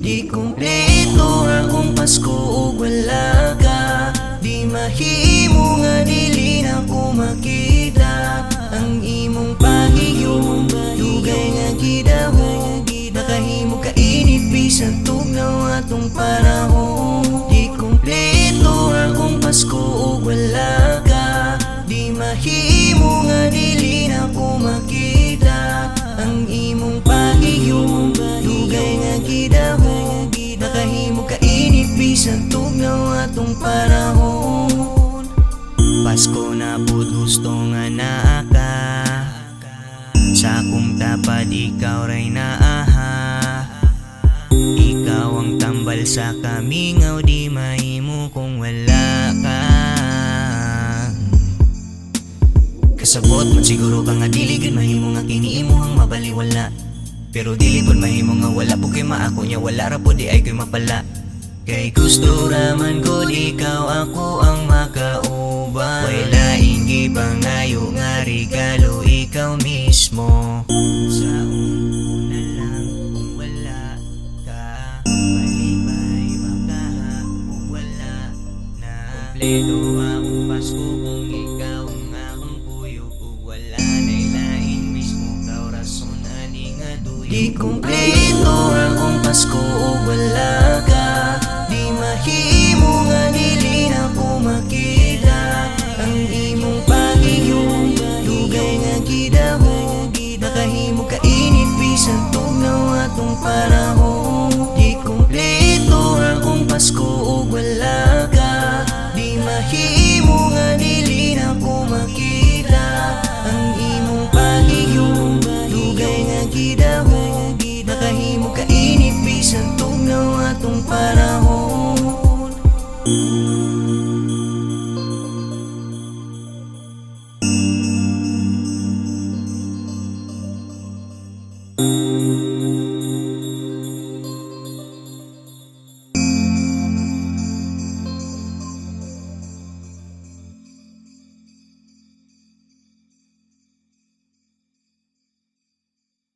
Di kumpleto akong Pasko ug wala ka. Di mahimo nga dili na ko makita ang imong pagiyong dugay nga gidahom. Nakahimo ka init bisan tugnaw atong panahon. Di kumpleto akong Pasko ug wala ka. Di mahimo nga dili na ko makita ang imong pagiyong dugay nga gidahom. Nakahimo ka init bisan tugnaw atong panahon. Pasko na pud gusto nga naa ka. Sa akong tapad ikaw ray naaha. Ikaw ang tambal sa kamingaw, di mahimo kung wala ka. Kasabot man siguro ka nga dili gid mahimo nga kini imong mabaliwala. Pero dili pud mahimo nga wala po kay maako nya wala ra pud di ay koy mapala. Kay gusto raman ko ikaw ako ang makauban. Wala ingi pangayo nga regalo ikaw mismo. Sa una lang kung wala ka, malibay makaha kung wala na. Kompleto ang Pasko kung ikaw ang akong puyo. Kung wala na'y lain mismo kaw rason ani nga duyo. Di kumpleto akong Pasko ug wala ka. Di mahimo nga dili na ko makita ang imong pagiyong dugay nga gidahom. Nakahimo ka init bisan tugnaw atong para